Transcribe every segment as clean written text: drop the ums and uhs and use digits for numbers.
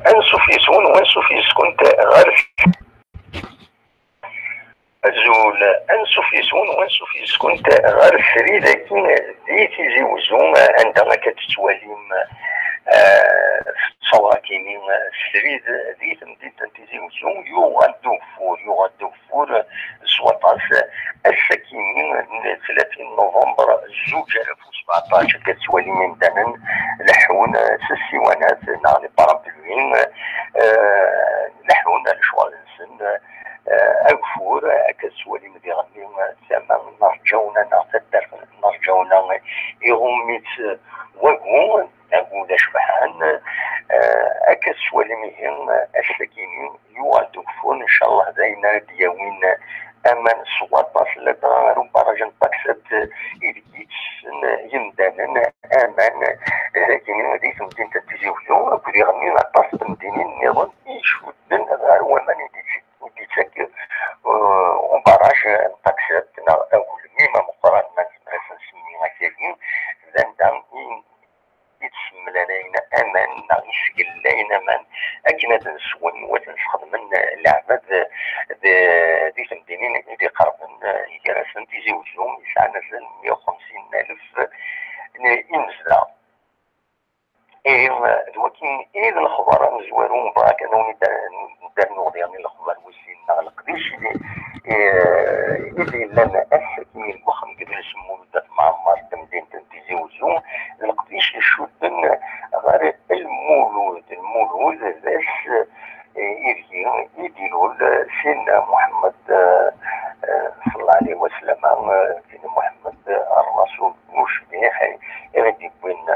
انسو يسون وانسو يسكن غير زول انسو يسون وانسو يسكن غير السري لكن ديتي زوزون عندما كتتواليم صواكيني السريد ديت مدينة تيزيوزون يغادو فور سواطاس السكينين 30 نوفمبر 2017 كتوالي من دانن لحون سيوانات نعني بارابلوين لحون الشوالنسن أكفور كتوالي مديغني ساما نرجونا يغميت وقون أقول شبحان أكسوالي مهم السكينين يوالدو فون إن شاء الله داينا دياوين أمان سواطاس لدى ربراجن باكسات إليكيتس يمدانن أمان لكن ديت مدينة تيزيوزو كودي غنين عطاس بمدينين نظن يشودن غير ومن يديتك وبراج باكسات أقول ميما مقرن من سمينا كاين ذندان يتسمى لنا امان نغيسقل لنا من اكنا نسون وتنسخد من العباد دي تمدينين دي قربن يجرسن تيزيوزهم يسعنا 150,000 انزلا ولكن إذا الأخبار مزوارون براك أنه ندار نوضي عن الأخبار وسين نغلق ديش إذا لنا السكين الوخم قبل يسمون ذات معمر تمدين تنتيزي وزوم نقديش يشودن غير المولود ذاس يديروا سيدنا محمد صلى الله عليه وسلم سيدنا محمد الرسول مشبه غادي يكون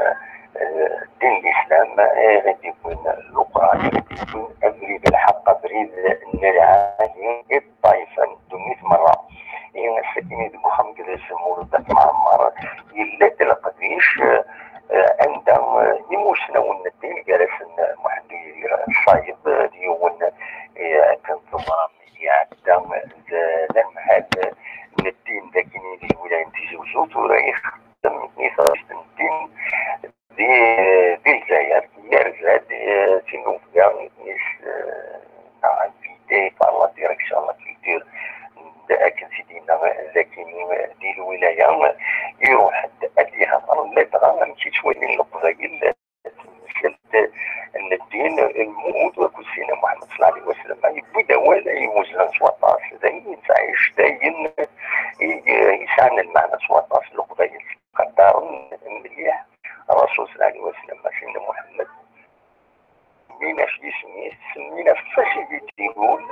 دين الاسلام غادي يكون القران غادي يكون ابريد الحق بريد النرعاني الطائفه 100 مره هي السكينه دي محمد يسموه ذات معمر الا تلقديش عندها يموشنا والدين جالس محدي الصايب ديون كنتظام يعدم لم هذا الدين لكن اللي ولا انتي وزوت ولا يخدم نيثاش الدين دي الجزائر يرزاد سينو يعني نعم فيدي فالله ديريكسيون لا كولتور لكن سيدينا لكن دي الولايه يروح اديها لا ترى ماشي تولي القبائل ان الدين الموت وكل سيدنا محمد صلى الله عليه وسلم يبدا ولا يوزن سواطاس زين تعيش داين يسعنا المعنى سواطاس القبائل قدر مليح الرسول صلى الله عليه وسلم سيدنا محمد سمينا في سمينا فاسيليتي يقول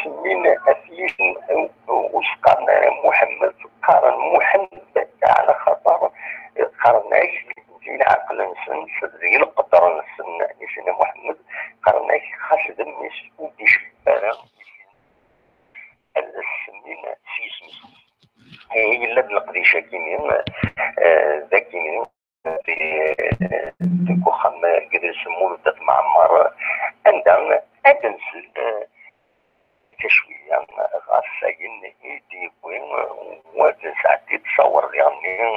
سمينا اثيس وسقرنا محمد قارن محمد على خطر قرناش دين عقل نسن صدري القدر نسن سيدنا محمد قرناش خاص دمس وديش البارا السمينا سيسمس هي اللي بنقديش كيمين ذاكيين في كوخم قدر يسموه ذات معمر عندنا أدنسل تشويه غاسين يدي وين وزن ساعتي تصور يعني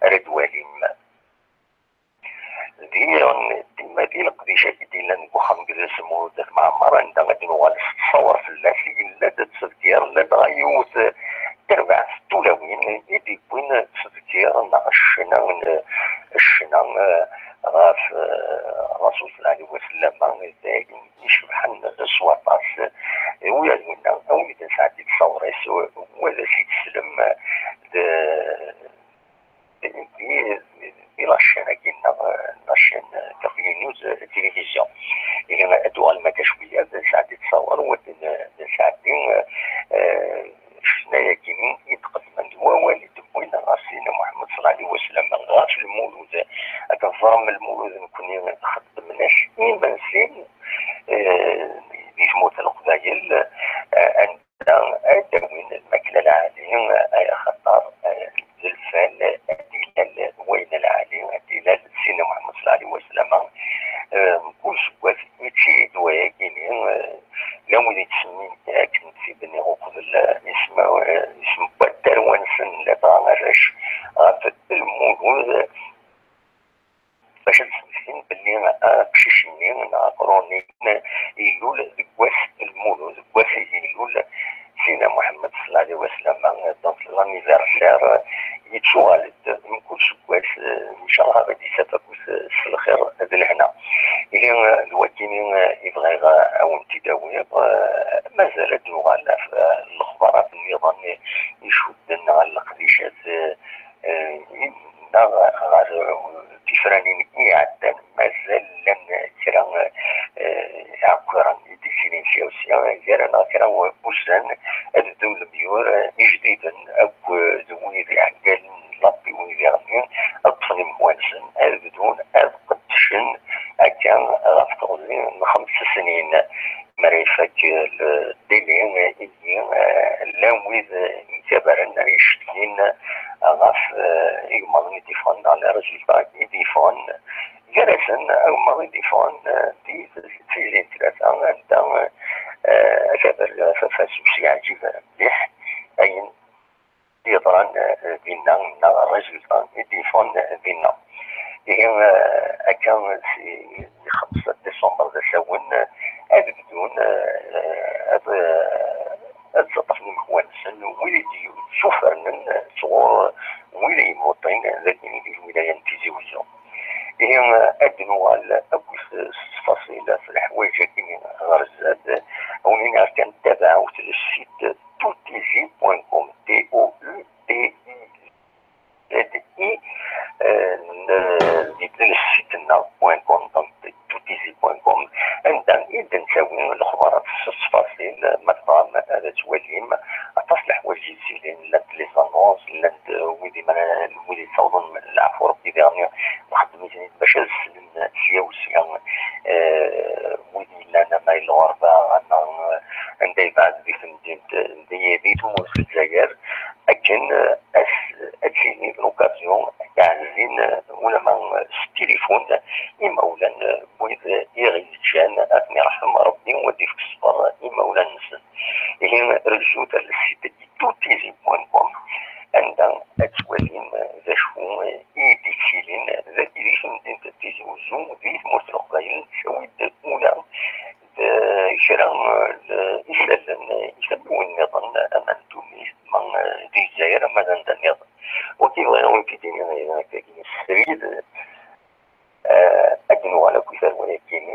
ردواليم ديما دي القديشة ديال كوخم قدر يسموه ذات معمر عندنا غادي نوالس تصور في اللاسي إلا تتذكر لا تغيوت تربع في الدولوين يدي وين تذكر نغشنا الشنا غاف الرسول صلى الله عليه وسلم يشبحن سواطاس ويالونا او اذا ساعتي تصوريس ولا شي تسلم لاشين كاينه لاشين كافي نيوز تلفزيون هي ادوار ما كشويه ساعتي تصور ودنا ساعتين شفنايا كاينين يتقدم والد وين راسينا محمد صلى الله عليه وسلم غاش المولود كنفرم المولود نكون خدمناش من سين يجموت القبائل عندنا ادوين الماكله العاليه اي خطر الزلفان ديال وين العالي ديال سيدنا محمد صلى الله عليه وسلم كل سوات يتشي دوايا كاينين لو اللي تسمي كنت في بني قبل اسم بدر ونسن لا تغنرش غاف المولود باش نسمين باللي اللي قششني نعقروني يقول ذكواس المولود ذكواس يقول سيدنا محمد صلى الله عليه وسلم دونك لانيفرسير يتشوالد من كل شكواس ان شاء الله غادي يسافروا في الخير هذا لهنا إذا الوكيل يبغى أو تداوي مازال يغال في الأخبارات النظام يشد على القديشات تفرانين إعادة مازال لن كرا عقرا يديسينين سياسيا جرانا كرا بوسان الدول بيور جديدا أو ذوي ذي عقل لابي وذي غنين أطفال موانسن بدون أذقتشن كان غفتغزين 5 سنين مريفك الدلين إدين لاويذ يتبرن ريشتين غف يغمضني ديفون على رجل ديفون جلسا أو مغي ديفون دي تسيزين 3 عندما كبر فاسوسي عجيبة مليح أين يضرن بينا رجل ديفون بينا إيه أكان في 5 ديسمبر ساون هذا بدون هذا طفل مخوانسن ويلي شوفرن صغور ويلي موطين ذاكين في الولاية التيزيوزيون إيه أدنوا على أبوس فصيلة في الحوايج كاين غرزات ونين كان تابعوا السيت toutizi.com السيت.com toutizi.com عندنا إذا نساوي الأخبار في التفاصيل مطعم هذا تواليم تصلح حوايج يزيدين لند لي زانونس لند ويدي صوضن العفو ربي ديرني واحد الميزانية باش نسلم سياوسيا ويدي لنا ما الغربة أنا عندي بعد دي تمور في الجزائر لكن أتجيني لوكازيون عايزين ولا ما التليفون إما ولا بويد يغيجان أثني رحم ربي ودي في الصبر إما ولا نسن هنا رجوت السيت toutizi.com عندنا أتوالين ذا شو إيدي تشيلين ذا إيديشن دين تيزي وزوم ذي مرتلق باين شويد أولا شرا إسلام يسمون النظام أمان تونس من دي الجزائر ماذا عند النظام وكيف غيرون في ديننا كاين السريد أجنوا على كثر ولكن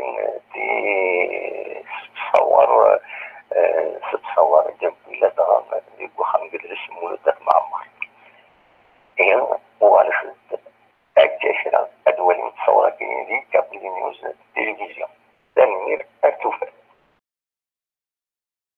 تتصور جنب إلى دغام يبقى خمجد الاسم ولدت معمر هي وعلى خلط أكثر أدوال متصورة كاين دي كابل نيوز تلفزيون تنمير